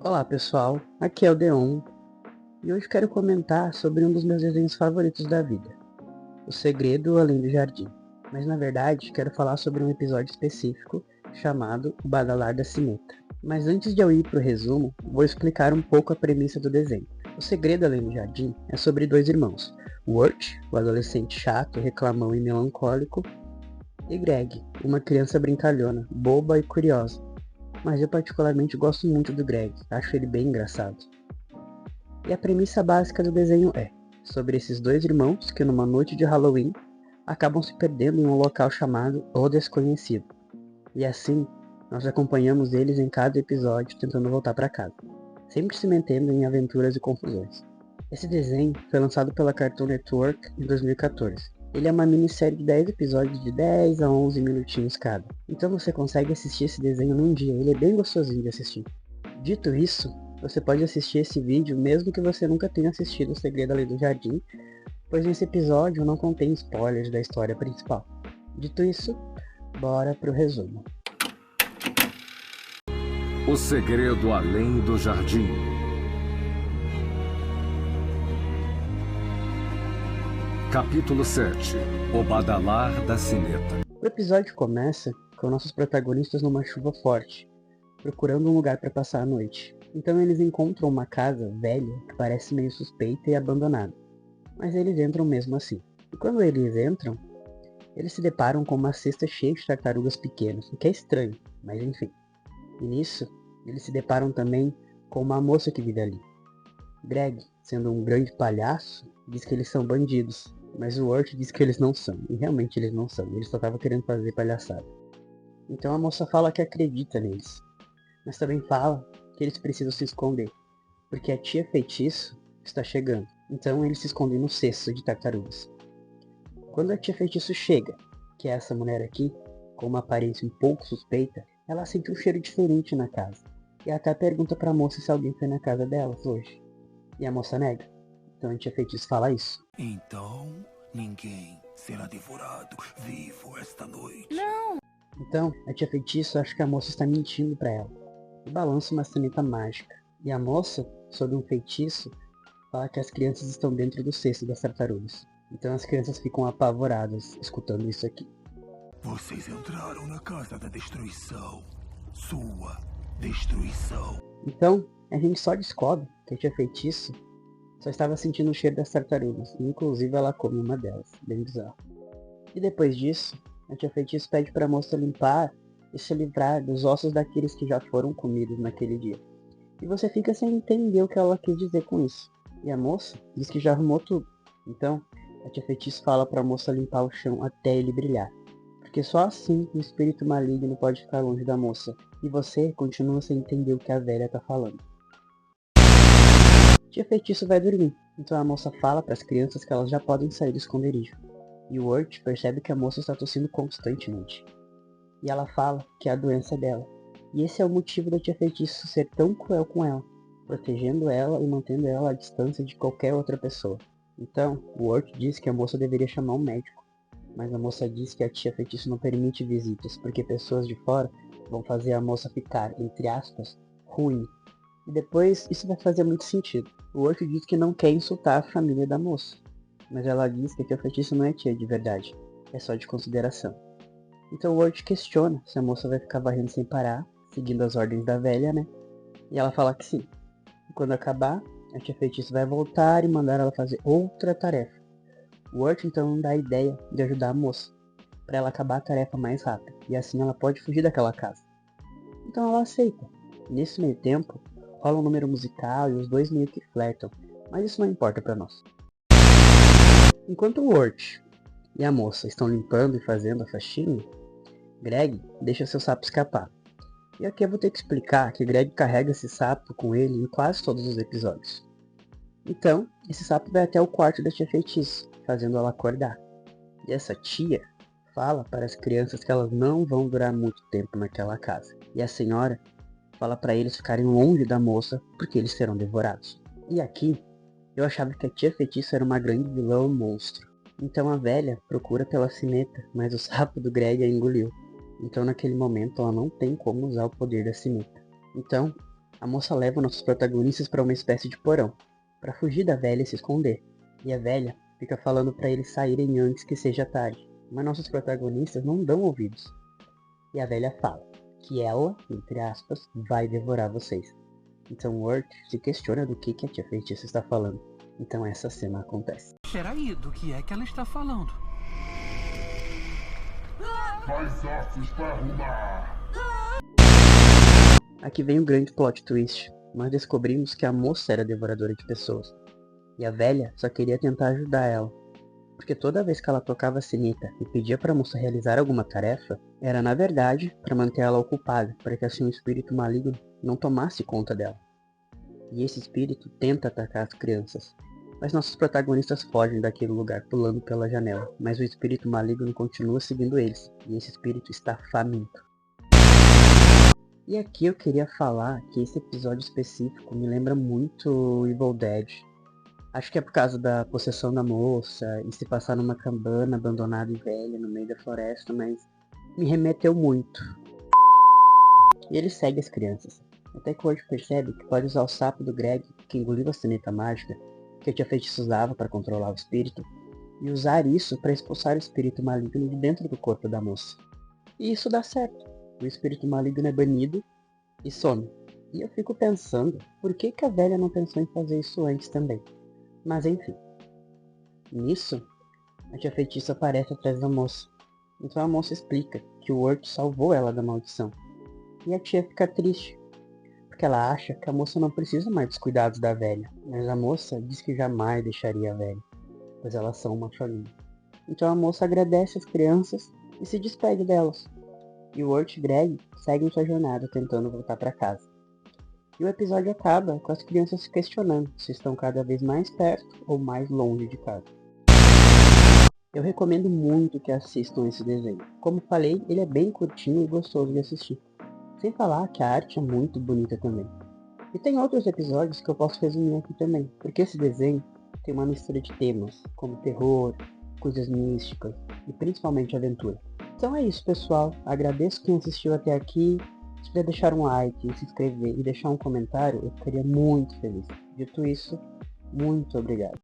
Olá pessoal, aqui é o Deon e hoje quero comentar sobre um dos meus desenhos favoritos da vida, O Segredo Além do Jardim. Mas na verdade quero falar sobre um episódio específico chamado O Badalar da Sineta. Mas antes de eu ir para o resumo, vou explicar um pouco a premissa do desenho. O Segredo Além do Jardim é sobre dois irmãos, Wirt, o adolescente chato, reclamão e melancólico, e Greg, uma criança brincalhona, boba e curiosa. Mas eu particularmente gosto muito do Greg, acho ele bem engraçado. E a premissa básica do desenho é sobre esses dois irmãos que numa noite de Halloween acabam se perdendo em um local chamado O Desconhecido. E assim, nós acompanhamos eles em cada episódio tentando voltar para casa, sempre se metendo em aventuras e confusões. Esse desenho foi lançado pela Cartoon Network em 2014. Ele é uma minissérie de 10 episódios de 10 a 11 minutinhos cada. Então você consegue assistir esse desenho num dia, ele é bem gostosinho de assistir. Dito isso, você pode assistir esse vídeo mesmo que você nunca tenha assistido O Segredo Além do Jardim, pois nesse episódio não contém spoilers da história principal. Dito isso, bora pro resumo. O Segredo Além do Jardim. Capítulo 7. O Badalar da Sineta. O episódio começa com nossos protagonistas numa chuva forte, procurando um lugar para passar a noite. Então eles encontram uma casa velha que parece meio suspeita e abandonada, mas eles entram mesmo assim. E quando eles entram, eles se deparam com uma cesta cheia de tartarugas pequenas, o que é estranho, mas enfim. E nisso, eles se deparam também com uma moça que vive ali. Greg, sendo um grande palhaço, diz que eles são bandidos, mas o Wirt diz que eles não são, e realmente eles não são, eles só estavam querendo fazer palhaçada. Então a moça fala que acredita neles, mas também fala que eles precisam se esconder, porque a tia feitiço está chegando. Então eles se escondem no cesto de tartarugas. Quando a tia feitiço chega, que é essa mulher aqui, com uma aparência um pouco suspeita, ela sente um cheiro diferente na casa. E até pergunta pra moça se alguém foi na casa delas hoje. E a moça nega. Então a tia feitiço fala isso. Então, ninguém será devorado vivo esta noite. Então a tia feitiço acha que a moça está mentindo pra ela. E balança uma caneta mágica. E a moça, sob um feitiço, fala que as crianças estão dentro do cesto das tartarugas. Então as crianças ficam apavoradas escutando isso aqui. Vocês entraram na casa da destruição. Sua destruição. Então a gente só descobre que a tia feitiço só estava sentindo o cheiro das tartarugas, e inclusive ela come uma delas, bem bizarro. E depois disso, a tia feitiço pede para a moça limpar e se livrar dos ossos daqueles que já foram comidos naquele dia. E você fica sem entender o que ela quis dizer com isso. E a moça diz que já arrumou tudo. Então, a tia feitiço fala para a moça limpar o chão até ele brilhar. Porque só assim o espírito maligno pode ficar longe da moça. E você continua sem entender o que a velha tá falando. Tia feitiço vai dormir, então a moça fala para as crianças que elas já podem sair do esconderijo. E o Wirt percebe que a moça está tossindo constantemente. E ela fala que é a doença dela. E esse é o motivo da tia feitiço ser tão cruel com ela, protegendo ela e mantendo ela à distância de qualquer outra pessoa. Então, o Wirt diz que a moça deveria chamar um médico, mas a moça diz que a tia feitiço não permite visitas, porque pessoas de fora vão fazer a moça ficar, entre aspas, ruim. E depois isso vai fazer muito sentido. O Wirt diz que não quer insultar a família da moça, mas ela diz que a tia feitiço não é tia de verdade, é só de consideração. Então o Wirt questiona se a moça vai ficar varrendo sem parar, seguindo as ordens da velha, né? E ela fala que sim. E quando acabar, a tia feitiço vai voltar e mandar ela fazer outra tarefa. O Wirt então dá a ideia de ajudar a moça, para ela acabar a tarefa mais rápido, e assim ela pode fugir daquela casa. Então ela aceita. Nesse meio tempo, rola um número musical e os dois meio que flertam, mas isso não importa pra nós. Enquanto o Wirt e a moça estão limpando e fazendo a faxina, Greg deixa seu sapo escapar. E aqui eu vou ter que explicar que Greg carrega esse sapo com ele em quase todos os episódios. Então, esse sapo vai até o quarto da tia feitiço, fazendo ela acordar. E essa tia fala para as crianças que elas não vão durar muito tempo naquela casa. E a senhora fala para eles ficarem longe da moça, porque eles serão devorados. E aqui, eu achava que a tia feitiça era uma grande vilã ou monstro. Então a velha procura pela sineta, mas o sapo do Greg a engoliu. Então naquele momento ela não tem como usar o poder da sineta. Então, A moça leva nossos protagonistas para uma espécie de porão, para fugir da velha e se esconder. E a velha fica falando para eles saírem antes que seja tarde, mas nossos protagonistas não dão ouvidos. E a velha fala que ela, entre aspas, vai devorar vocês. Então o Wirt se questiona do que a tia feitiça está falando. Então essa cena acontece. Peraí, do que é que ela está falando? Mais ossos para arrumar! Aqui vem o grande plot twist. Nós descobrimos que a moça era devoradora de pessoas. E a velha só queria tentar ajudar ela. Porque toda vez que ela tocava a sineta e pedia para a moça realizar alguma tarefa, era na verdade para manter ela ocupada, para que assim um espírito maligno não tomasse conta dela. E esse espírito tenta atacar as crianças. Mas nossos protagonistas fogem daquele lugar pulando pela janela, mas o espírito maligno continua seguindo eles, e esse espírito está faminto. E aqui eu queria falar que esse episódio específico me lembra muito Evil Dead. Acho que é por causa da possessão da moça e se passar numa cabana abandonada e velha no meio da floresta, mas me remeteu muito. E ele segue as crianças, até que o Wirt percebe que pode usar o sapo do Greg, que engoliu a sineta mágica, que a tia feitiça usava para controlar o espírito, e usar isso para expulsar o espírito maligno de dentro do corpo da moça. E isso dá certo. O espírito maligno é banido e some. E eu fico pensando, por que a velha não pensou em fazer isso antes também? Mas enfim. Nisso, a tia feitiça aparece atrás da moça. Então a moça explica que o Wirt salvou ela da maldição. E a tia fica triste, porque ela acha que a moça não precisa mais dos cuidados da velha. Mas a moça diz que jamais deixaria a velha, pois elas são uma família. Então a moça agradece as crianças e se despede delas. E o Wirt e Greg seguem sua jornada tentando voltar para casa. E o episódio acaba com as crianças se questionando se estão cada vez mais perto ou mais longe de casa. Eu recomendo muito que assistam esse desenho. Como falei, ele é bem curtinho e gostoso de assistir. Sem falar que a arte é muito bonita também. E tem outros episódios que eu posso resumir aqui também, porque esse desenho tem uma mistura de temas, como terror, coisas místicas e principalmente aventura. Então é isso, pessoal. Agradeço quem assistiu até aqui. Se puder deixar um like, se inscrever e deixar um comentário, eu ficaria muito feliz. Dito isso, muito obrigado.